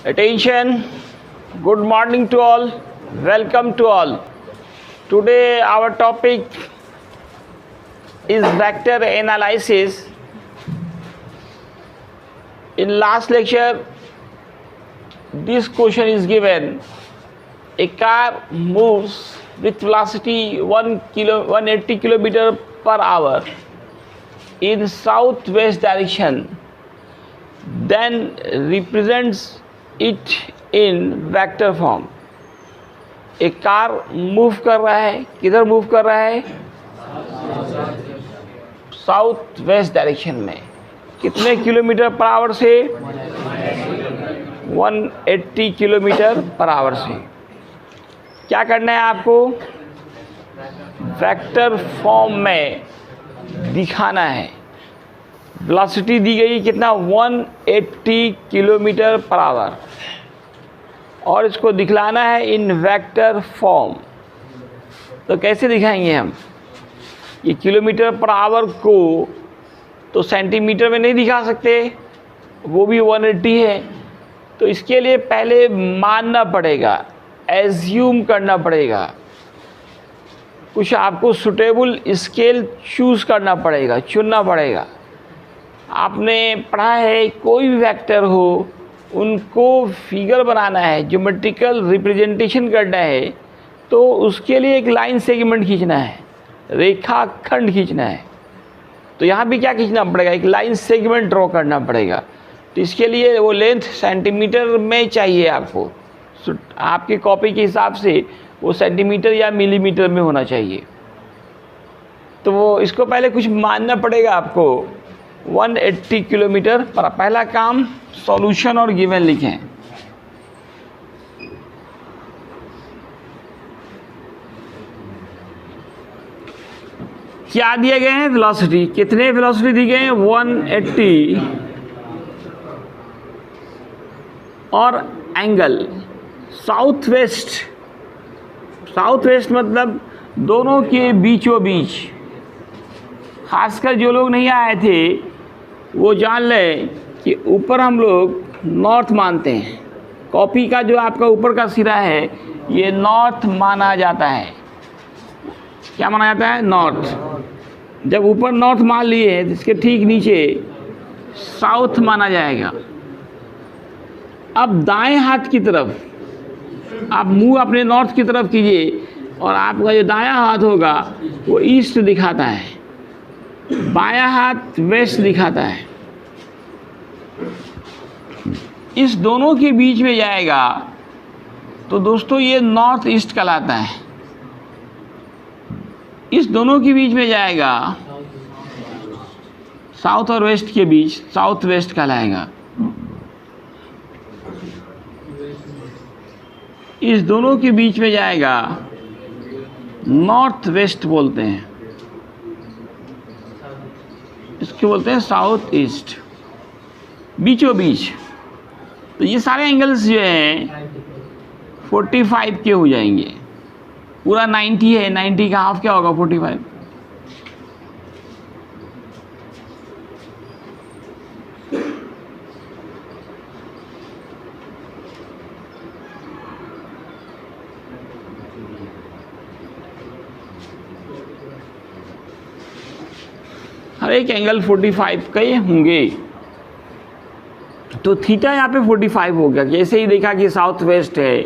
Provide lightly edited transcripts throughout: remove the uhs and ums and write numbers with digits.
Attention, good morning to all, welcome to all. Today our topic is vector analysis. In last lecture, this question is given. A car moves with velocity 180 km per hour in southwest direction, then represents it in vector form. एक car move कर रहा है, किधर move कर रहा है? South west direction में. कितने किलोमीटर पर आवर से? 180 किलोमीटर पर आवर से. क्या करना है आपको? वेक्टर फॉर्म में दिखाना है. वेलोसिटी दी गई कितना? 180 किलोमीटर पर आवर, और इसको दिखलाना है इन वेक्टर फॉर्म. तो कैसे दिखाएंगे हम? ये किलोमीटर पर आवर को तो सेंटीमीटर में नहीं दिखा सकते, वो भी 180 है. तो इसके लिए पहले मानना पड़ेगा, एज्यूम करना पड़ेगा, कुछ आपको सुटेबल स्केल चूज़ करना पड़ेगा, चुनना पड़ेगा. आपने पढ़ा है कोई भी वेक्टर हो उनको फिगर बनाना है, ज्योमेट्रिकल रिप्रेजेंटेशन करना है, तो उसके लिए एक लाइन सेगमेंट खींचना है, रेखाखंड खींचना है. तो यहाँ भी क्या खींचना पड़ेगा? एक लाइन सेगमेंट ड्रॉ करना पड़ेगा. तो इसके लिए वो लेंथ सेंटीमीटर में चाहिए आपको. आपकी कॉपी के हिसाब से वो सेंटीमीटर या मिलीमीटर में होना चाहिए. तो वो इसको पहले कुछ मानना पड़ेगा आपको. 180 किलोमीटर पर. पहला काम सॉल्यूशन और गिवन लिखें. क्या दिए गए हैं? वेलोसिटी. कितने वेलोसिटी दी गए हैं? 180. और angle south west. South west मतलब दोनों के बीचों बीच. खासकर जो लोग नहीं आए थे वो जान लें कि ऊपर हम लोग नॉर्थ मानते हैं. कॉपी का जो आपका ऊपर का सिरा है ये नॉर्थ माना जाता है. क्या माना जाता है? नॉर्थ. जब ऊपर नॉर्थ मान लिए तो इसके ठीक नीचे साउथ माना जाएगा. अब दाएं हाथ की तरफ आप मुंह अपने नॉर्थ की तरफ कीजिए और आपका जो दायां हाथ होगा वो ईस्ट दिखाता है, बायां हाथ वेस्ट दिखाता है. इस दोनों के बीच में जाएगा तो दोस्तों ये नॉर्थ ईस्ट कहलाता है. इस दोनों के बीच में जाएगा, साउथ और वेस्ट के बीच, साउथ वेस्ट कहलाएगा. इस दोनों के बीच में जाएगा, नॉर्थ वेस्ट बोलते हैं, इसको बोलते हैं साउथ ईस्ट. बीचों बीच. तो ये सारे एंगल्स जो हैं 45 के हो जाएंगे. पूरा 90 है, 90 का हाफ क्या होगा? 45. हर एक एंगल 45 के होंगे. तो थीटा यहाँ पे 45 हो गया. जैसे ही देखा कि साउथ वेस्ट है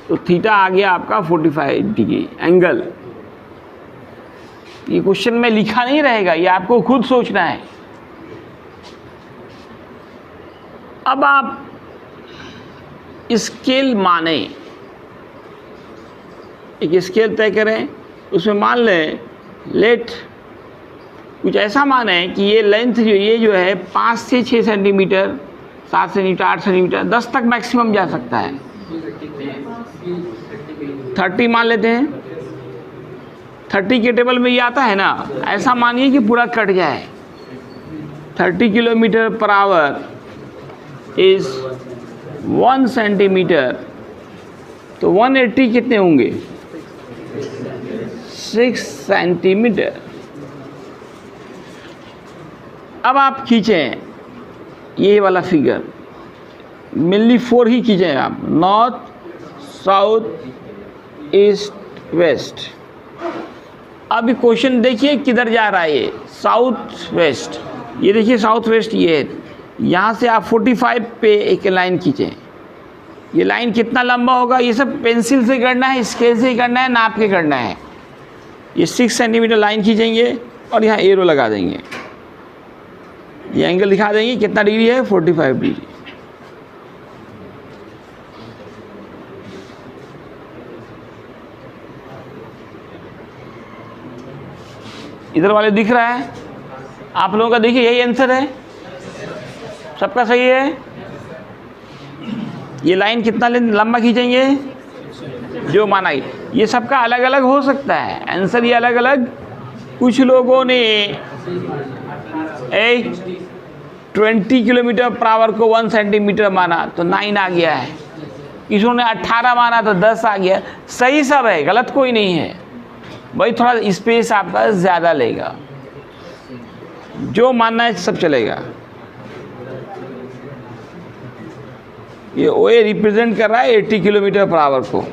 तो थीटा आ गया आपका 45 डिग्री एंगल. ये क्वेश्चन में लिखा नहीं रहेगा, ये आपको खुद सोचना है. अब आप स्केल माने, एक स्केल तय करें, उसमें मान लें लेट कुछ ऐसा माने कि ये लेंथ जो है 5 से 6 सेंटीमीटर, 7 सेंटीमीटर, 8 सेंटीमीटर, 10 तक मैक्सिमम जा सकता है. 30 मान लेते हैं. 30 के टेबल में ये आता है ना. ऐसा मानिए कि पूरा कट जाए. 30 kilometre per hour is 1 centimetre. तो 180 कितने होंगे? 6 सेंटीमीटर. अब आप खींचें ये वाला फिगर. मेनली 4 ही खींचें आप, नॉर्थ, साउथ, ईस्ट, वेस्ट। अब क्वेश्चन देखिए किधर जा रहा है, ये साउथ वेस्ट, ये देखिए साउथ वेस्ट ये है। यहाँ से आप 45 पे एक लाइन खींचें। ये लाइन कितना लंबा होगा, ये सब पेंसिल से करना है, स्केल से करना है, नाप के करना है। ये 6 सेंटीमीटर लाइन खींचेंगे और यहाँ एरो लगा देंगे, ये एंगल दिखा देंगे कितना डिग्री है, 45 डिग्री। इधर वाले दिख रहा है आप लोगों का, देखिए यही आंसर है, सबका सही है। ये लाइन कितना लंबा खींचेंगे, जो माना ये सबका अलग अलग हो सकता है आंसर, ये अलग अलग। कुछ लोगों ने 20 किलोमीटर पर आवर को 1 सेंटीमीटर माना तो 9 आ गया है, किसी ने 18 माना तो 10 आ गया। सही सब है, गलत कोई नहीं है, भाई थोड़ा स्पेस आपका ज़्यादा लेगा, जो मानना है सब चलेगा। ये ओए रिप्रेजेंट कर रहा है 80 किलोमीटर पर आवर को।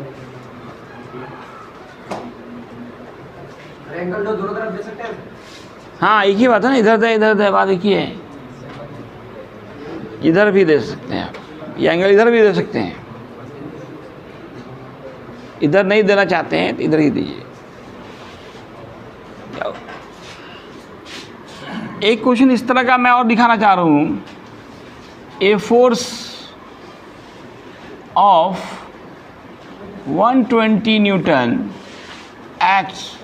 एंगल तो दोनों तरफ दे सकते हैं। हाँ एक ही बात है ना, इधर दे बात एक ही है, इधर भी दे सकते हैं आप, ये एंगल इधर भी दे सकते हैं, इधर नहीं देना चाहते हैं तो इधर ही दीजिए। एक क्वेश्चन इस तरह का मैं और दिखाना चाह रहा हूँ। A force of 120 Newton acts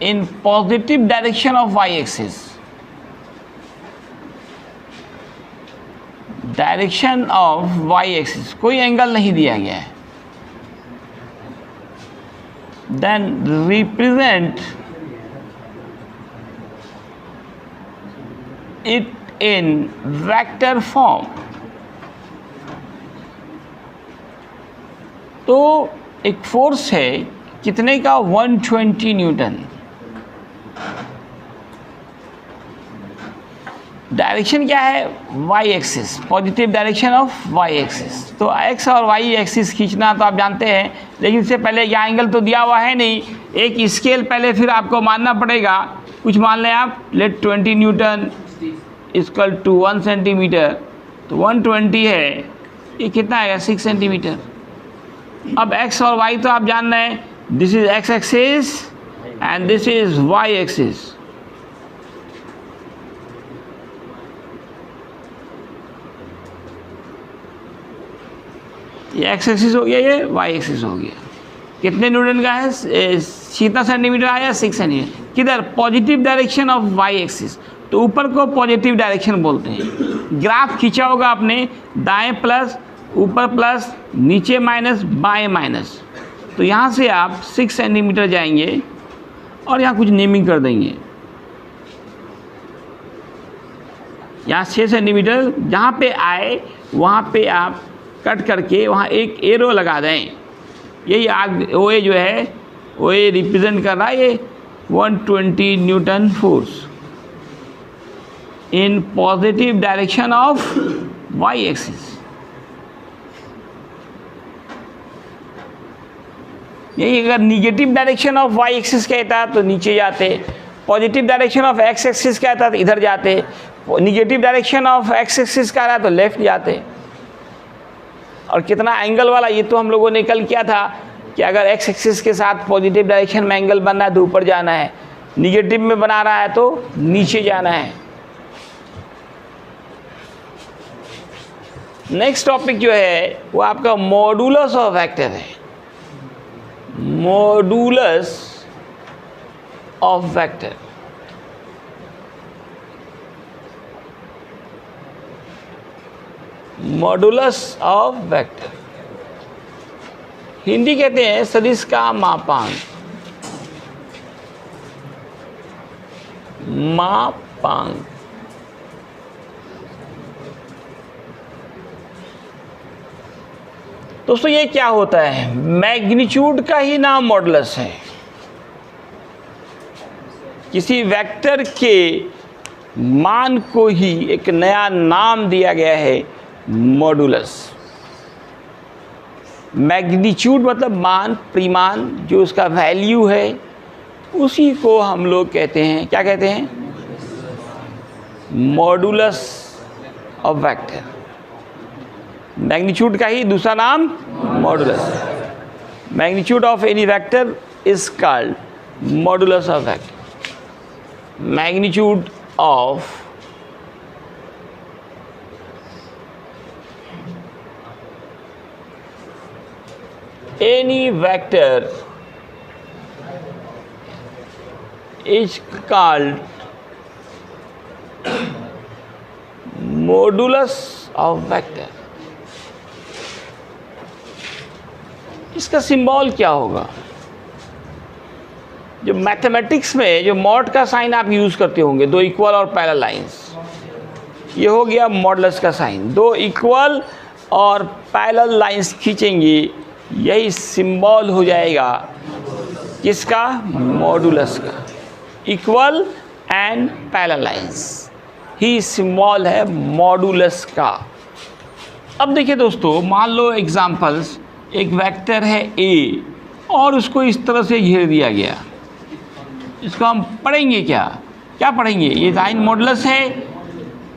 in positive direction of y-axis. Direction of y-axis, कोई एंगल नहीं दिया गया है। Then represent it in vector form. तो एक फोर्स है कितने का, 120 न्यूटन। डायरेक्शन क्या है, Y axis, positive direction of Y axis. तो एक्स और वाई एक्सिस खींचना तो आप जानते हैं, लेकिन इससे पहले यहाँ एंगल तो दिया हुआ है नहीं, एक स्केल पहले फिर आपको मानना पड़ेगा। कुछ मान लें आप, let 20 newton equal to 1 centimetre, तो 120 है, ये कितना आएगा, 6 सेंटीमीटर। अब एक्स और वाई तो आप जान रहे हैं, this is X axis and this is Y axis. ये एक्स एक्सिस हो गया, ये वाई एक्सिस हो गया। कितने न्यूटन का है, कितना सेंटीमीटर आया, 6 सेंटीमीटर। किधर, positive direction of Y axis, तो ऊपर को पॉजिटिव डायरेक्शन बोलते हैं। ग्राफ खींचा होगा आपने, दाएं प्लस, ऊपर प्लस, नीचे माइनस, बाएं माइनस। तो यहाँ से आप 6 सेंटीमीटर जाएंगे और यहाँ कुछ नेमिंग कर देंगे। यहाँ 6 सेंटीमीटर जहाँ पे आए वहाँ पे आप कट करके वहाँ एक एरो लगा दें। यही आग ओए जो है, ओए रिप्रेजेंट कर रहा है ये 120 newton force in positive direction of Y axis. यही अगर negative direction of Y axis कहता तो नीचे जाते, positive direction of X axis कहता तो इधर जाते, negative direction of X axis कह रहा तो लेफ्ट जाते। और कितना एंगल वाला, ये तो हम लोगों ने कल किया था कि अगर एक्स एक्सिस के साथ पॉजिटिव डायरेक्शन में एंगल बनना है तो ऊपर जाना है, निगेटिव में बना रहा है तो नीचे जाना है। नेक्स्ट टॉपिक जो है वो आपका मॉडुलस ऑफ वेक्टर है। Modulus of vector, modulus of vector Hindi कहते हैं सदिश का मापांक। मापांक दोस्तों ये क्या होता है, मैग्नीट्यूड का ही नाम मॉडुलस है। किसी वेक्टर के मान को ही एक नया नाम दिया गया है मॉडुलस। मैग्नीट्यूड मतलब मान, परिमाण, जो उसका वैल्यू है उसी को हम लोग कहते हैं, क्या कहते हैं? Modulus of vector. मैग्नीट्यूड का ही दूसरा नाम modulus. Magnitude of any vector is called modulus of vector. Magnitude of any vector is called modulus of vector। इसका सिंबल क्या होगा? जो मैथमेटिक्स में जो मॉड का साइन आप यूज़ करते होंगे, दो इक्वल और पैरेलल लाइंस, ये हो गया मॉडुलस का साइन। दो इक्वल और पैरेलल लाइंस खींचेंगे, यही सिंबल हो जाएगा किसका? मॉडुलस का। Equal and parallel lines he symbol है मॉडुलस का। अब देखिए दोस्तों, मान लो एग्जांपल्स, एक वेक्टर है ए और उसको इस तरह से घेर दिया गया। इसको हम पढ़ेंगे क्या? क्या पढ़ेंगे? ये साइन मॉडुलस है,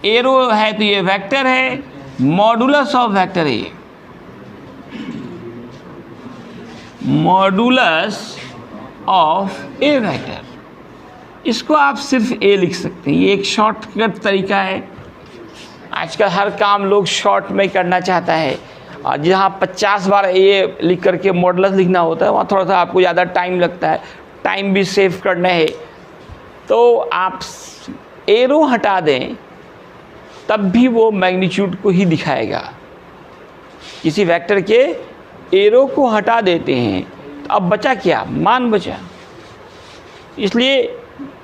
एरो है तो ये वेक्टर है, modulus of vector A. Modulus of A vector, इसको आप सिर्फ ए लिख सकते हैं। ये एक शॉर्टकट तरीका है। आजकल हर काम लोग शॉर्ट में करना चाहता है, और जहाँ 50 बार ए लिख करके मॉडुलस लिखना होता है वहाँ थोड़ा सा आपको ज़्यादा टाइम लगता है, टाइम भी सेव करना है। तो आप एरो हटा दें तब भी वो मैग्नीट्यूड को ही दिखाएगा। किसी वेक्टर के एरो को हटा देते हैं तो अब बचा क्या? मान बचा। इसलिए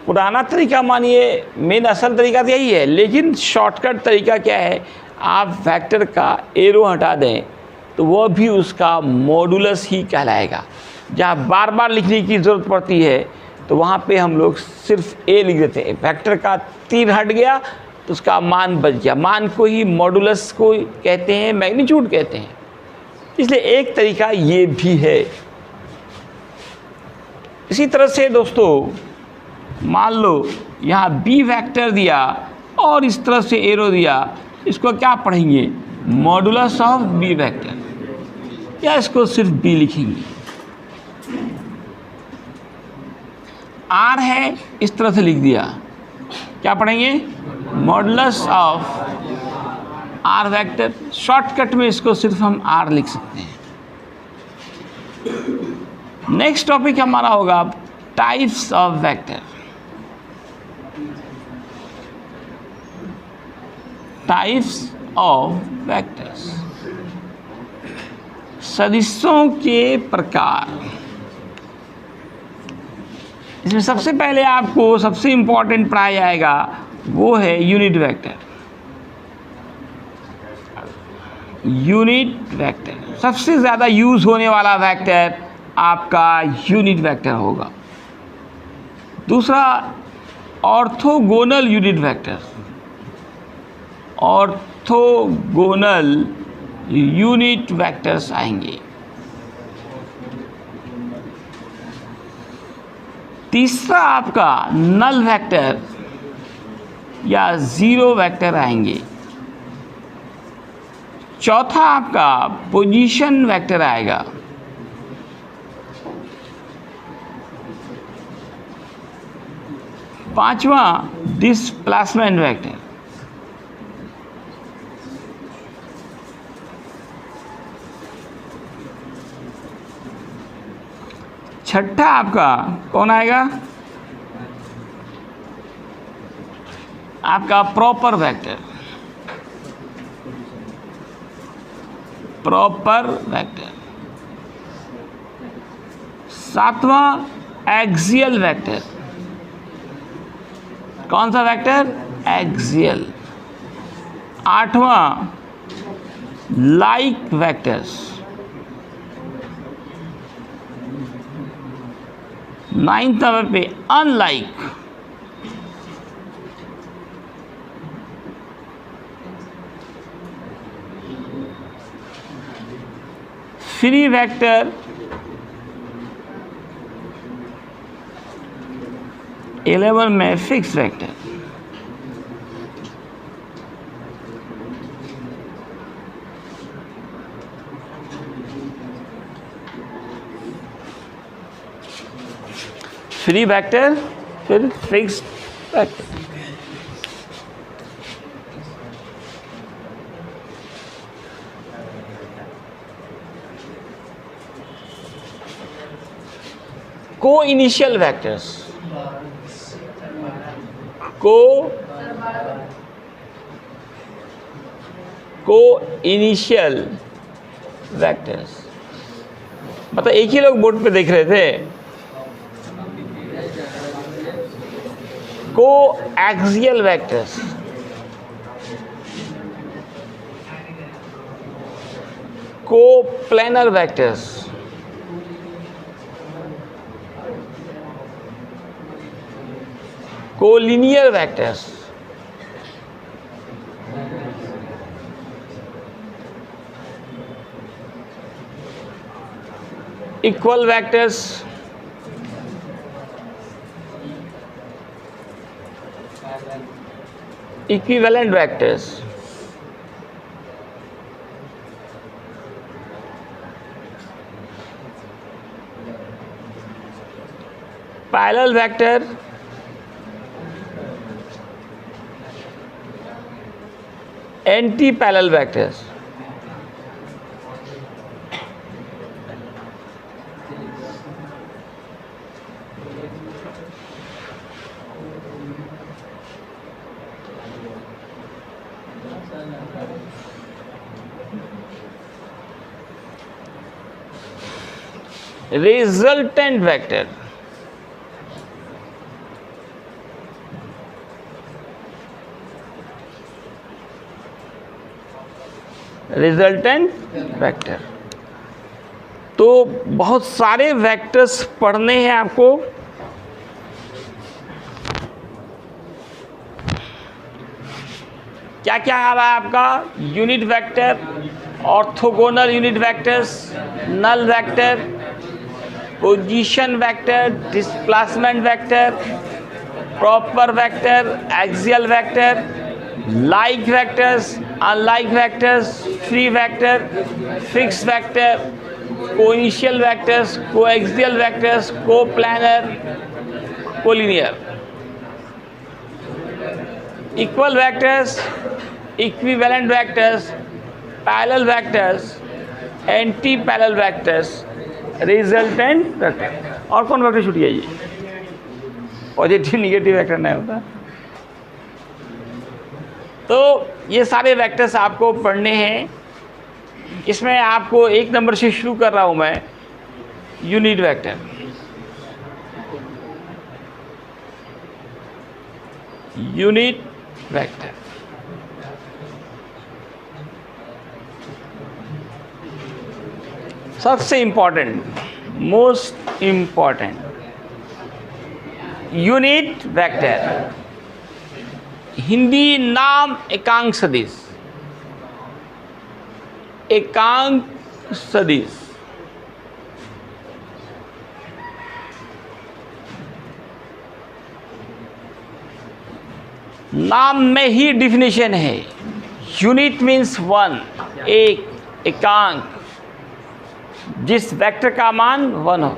पुराना तरीका मानिए, मेन असल तरीका तो यही है, लेकिन शॉर्टकट तरीका क्या है? आप वेक्टर का एरो हटा दें तो वह भी उसका मॉडुलस ही कहलाएगा। जहाँ बार बार लिखने की ज़रूरत पड़ती है तो वहाँ पे हम लोग सिर्फ ए लिख देते हैं। वेक्टर का तीर हट गया तो उसका मान बच गया। मान को ही मॉडुलस को कहते हैं, मैग्नीट्यूड कहते हैं। इसलिए एक तरीका ये भी है। इसी तरह से दोस्तों, मान लो यहाँ बी वेक्टर दिया और इस तरह से एरो दिया, इसको क्या पढ़ेंगे? मॉडुलस ऑफ बी वेक्टर, या इसको सिर्फ बी लिखेंगे। आर है, इस तरह से लिख दिया, क्या पढ़ेंगे? Modulus of R vector. Shortcut में इसको सिर्फ हम आर लिख सकते हैं। नेक्स्ट टॉपिक हमारा होगा types of vector. Types of vectors, सदिशों के प्रकार। इसमें सबसे पहले आपको सबसे इंपॉर्टेंट पढ़ाया जाएगा वो है यूनिट वेक्टर। यूनिट वेक्टर सबसे ज़्यादा यूज़ होने वाला वेक्टर आपका यूनिट वेक्टर होगा। दूसरा orthogonal unit vector. Orthogonal unit vectors आएंगे। तीसरा आपका नल वेक्टर या ज़ीरो वेक्टर आएंगे। चौथा आपका पोजीशन वेक्टर आएगा। पांचवा डिस्प्लेसमेंट वेक्टर। छठा आपका कौन आएगा? आपका प्रॉपर वेक्टर। Proper vector. सातवां एक्सियल वेक्टर। कौन सा वेक्टर? एक्सियल। आठवां लाइक वेक्टर्स। नाइन्थ नंबर पे अनलाइक फ्री वेक्टर A11 में फिक्स वेक्टर, फ्री वेक्टर फिर फिक्स वेक्टर। को इनिशियल वेक्टर्स, को इनिशियल वेक्टर्स मतलब एक ही लोग बोर्ड पे देख रहे थे। को एक्सियल वेक्टर्स, को planar vectors, collinear vectors, equal vectors, equivalent vectors, parallel vector, anti parallel vectors, resultant vector, resultant vector. तो बहुत सारे वेक्टर्स पढ़ने हैं आपको। क्या क्या आ रहा है आपका? Unit vector, orthogonal unit vectors, null vector, position vector, displacement vector, proper vector, axial vector, like vectors, unlike vectors, free vector, fix vector, coinitial vectors, coaxial vectors, coplanar, collinear, equal vectors, equivalent vectors, parallel vectors, anti parallel vectors, resultant vector. और कौन vector छूट गया? ये positive negative vector नहीं होता। तो ये सारे वेक्टर्स आपको पढ़ने हैं। इसमें आपको एक नंबर से शुरू कर रहा हूं मैं। यूनिट वेक्टर, यूनिट वेक्टर सबसे important, most important unit vector. Hindi नाम एकांक सदिश, एकांक सदिश। नाम में ही डिफिनेशन है। यूनिट मीन्स वन, एक, एकांक, जिस वेक्टर का मान वन हो,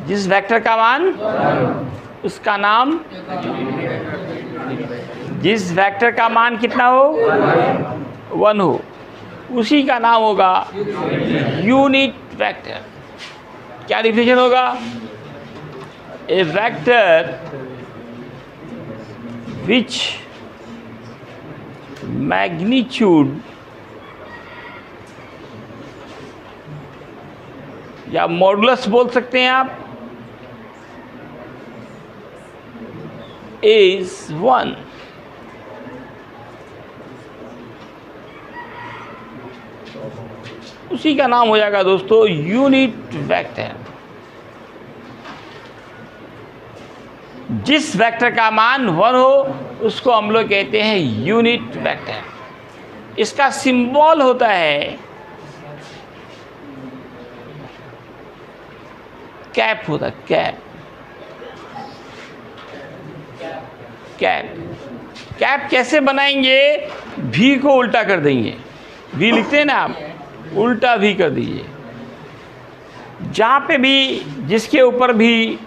जिस वेक्टर का मान उसका नाम, जिस वेक्टर का मान कितना हो? वन हो, उसी का नाम होगा यूनिट वेक्टर। क्या डिफिनेशन होगा? ए वेक्टर विच मैग्नीट्यूड या मॉडुलस बोल सकते हैं आप, इज वन, उसी का नाम हो जाएगा दोस्तों यूनिट वेक्टर। जिस वेक्टर का मान वन हो उसको हम लोग कहते हैं यूनिट वेक्टर। इसका सिंबल होता है कैप होता है, कैप। कैप कैप कैसे बनाएंगे? भी को उल्टा कर देंगे, भी लिखते हैं ना आप, उल्टा भी कर दीजिए। जहाँ पे भी, जिसके ऊपर भी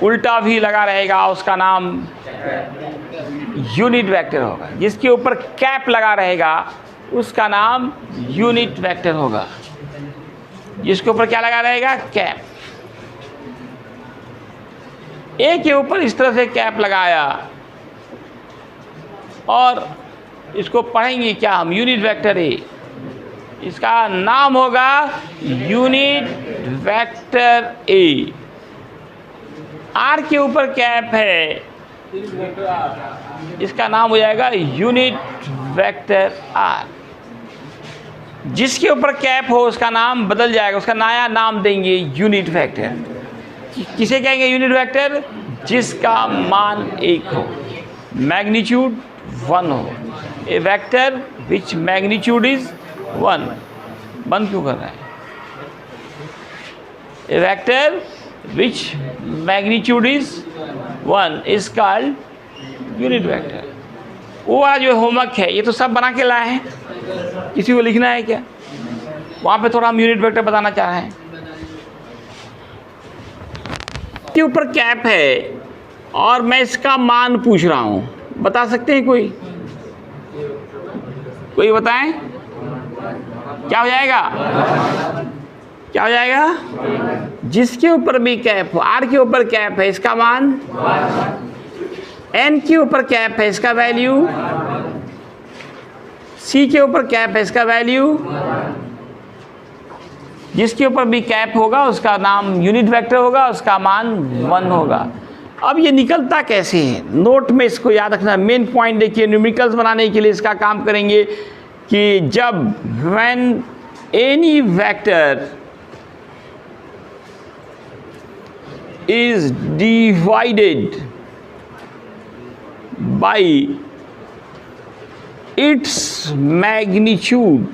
उल्टा भी लगा रहेगा उसका नाम यूनिट वेक्टर होगा। जिसके ऊपर कैप लगा रहेगा उसका नाम यूनिट वेक्टर होगा। जिसके ऊपर क्या लगा रहेगा? कैप। ए के ऊपर इस तरह से कैप लगाया और इसको पढ़ेंगे क्या हम? Unit vector A. इसका नाम होगा यूनिट वेक्टर ए। आर के ऊपर कैप है, इसका नाम हो जाएगा यूनिट वेक्टर आर। जिसके ऊपर कैप हो उसका नाम बदल जाएगा, उसका नया नाम देंगे यूनिट वेक्टर। किसे कहेंगे यूनिट वेक्टर? जिसका मान 1 हो, मैग्नीट्यूड 1 हो। A vector which magnitude is 1। बंद क्यों कर रहे हैं? A vector which magnitude is 1 is called unit vector. वो वाला जो होमवर्क है ये तो सब बना के लाए हैं, किसी को लिखना है क्या? वहाँ पे थोड़ा हम यूनिट वेक्टर बताना चाह रहे हैं। के ऊपर कैप है और मैं इसका मान पूछ रहा हूँ, बता सकते हैं कोई? कोई बताएं क्या हो जाएगा? क्या हो जाएगा? जिसके ऊपर भी कैप हो, आर के ऊपर कैप है इसका मान, एन के ऊपर कैप है इसका वैल्यू, सी के ऊपर कैप है इसका वैल्यू। जिसके ऊपर भी कैप होगा उसका नाम यूनिट वेक्टर होगा, उसका मान 1 होगा। अब ये निकलता कैसे है? नोट में इसको याद रखना। मेन पॉइंट देखिए, न्यूमेरिकल्स बनाने के लिए इसका काम करेंगे कि जब when any vector is divided by its magnitude,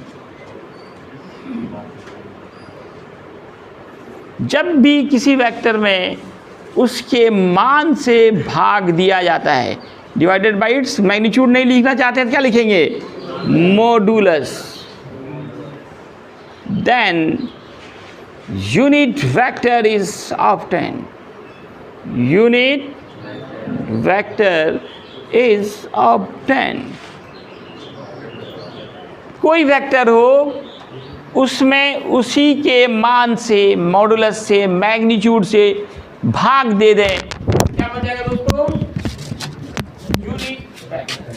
जब भी किसी वेक्टर में उसके मान से भाग दिया जाता है, डिवाइडेड बाई इट्स मैग्नीट्यूड नहीं लिखना चाहते हैं क्या लिखेंगे? Modulus. Then unit vector is obtained. Unit vector is obtained. कोई वेक्टर हो उसमें उसी के मान से, मॉडुलस से, मैग्नीट्यूड से भाग दे दें, क्या बन जाएगा दोस्तों? Unit vector.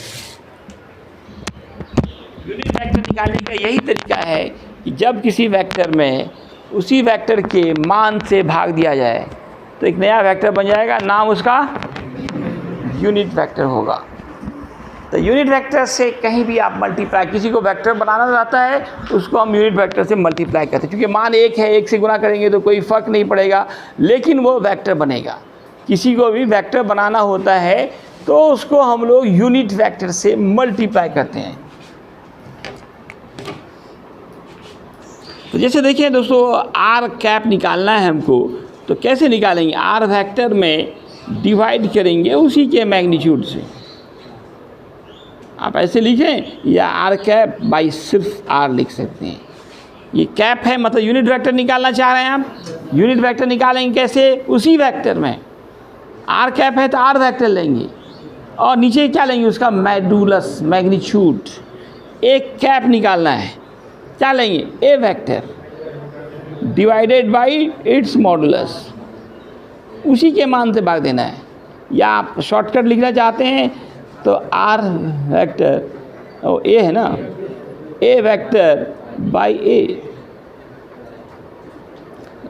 यूनिट वेक्टर निकालने का यही तरीका है कि जब किसी वेक्टर में उसी वेक्टर के मान से भाग दिया जाए तो एक नया वेक्टर बन जाएगा, नाम उसका यूनिट वेक्टर होगा। तो यूनिट वेक्टर से कहीं भी आप मल्टीप्लाई, किसी को वेक्टर बनाना रहता है उसको हम यूनिट वेक्टर से मल्टीप्लाई करते हैं, क्योंकि मान 1 है, 1 से गुना करेंगे तो कोई फ़र्क नहीं पड़ेगा, लेकिन वो वेक्टर बनेगा। किसी को भी वेक्टर बनाना होता है तो उसको हम लोग यूनिट वेक्टर से मल्टीप्लाई करते हैं। तो जैसे देखिए दोस्तों, आर कैप निकालना है हमको, तो कैसे निकालेंगे? आर वेक्टर में डिवाइड करेंगे उसी के मैग्नीट्यूड से। आप ऐसे लिखें या आर कैप बाई सिर्फ आर लिख सकते हैं। ये कैप है मतलब यूनिट वेक्टर निकालना चाह रहे हैं आप। यूनिट वेक्टर निकालेंगे कैसे? उसी वेक्टर में आर कैप है तो आर वेक्टर लेंगे और नीचे क्या लेंगे? उसका मॉडुलस, मैग्नीट्यूड। एक कैप निकालना है, क्या लेंगे? A vector divided by its modulus, उसी के मान से भाग देना है। या आप शॉर्टकट लिखना चाहते हैं तो आर वेक्टर, ओ ए है ना, ए वेक्टर बाई ए।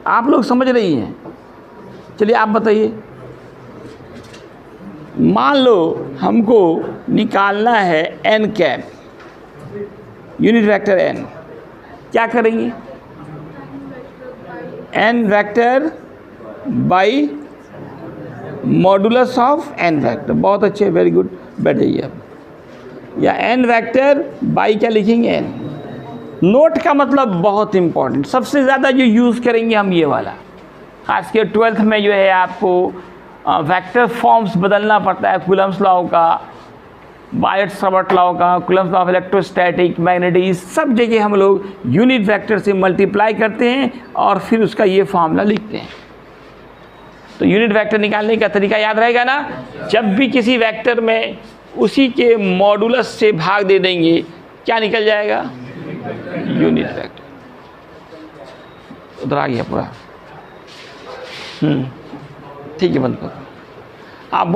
आप लोग समझ रही हैं? चलिए आप बताइए। मान लो हमको निकालना है N cap, unit vector N, क्या करेंगे? N vector by modulus of N vector. बहुत अच्छे, वेरी गुड, बैठ जाइए आप। या एन वेक्टर बाई क्या लिखेंगे? एन। नोट का मतलब बहुत इंपॉर्टेंट, सबसे ज़्यादा जो यूज़ करेंगे हम ये वाला, खास कर 12th में जो है आपको वेक्टर फॉर्म्स बदलना पड़ता है, कूलम्स लॉ का, बायट-सावर्ट लॉ का, Coulomb's law of electrostatic, magnetism, सब जगह हम लोग यूनिट वेक्टर से मल्टीप्लाई करते हैं और फिर उसका ये फार्मूला लिखते हैं। तो यूनिट वेक्टर निकालने का तरीका याद रहेगा ना, जब भी किसी वेक्टर में उसी के मॉडुलस से भाग दे देंगे, क्या निकल जाएगा? Unit vector. उधर आ गया पूरा। ठीक है, बंद करो आप।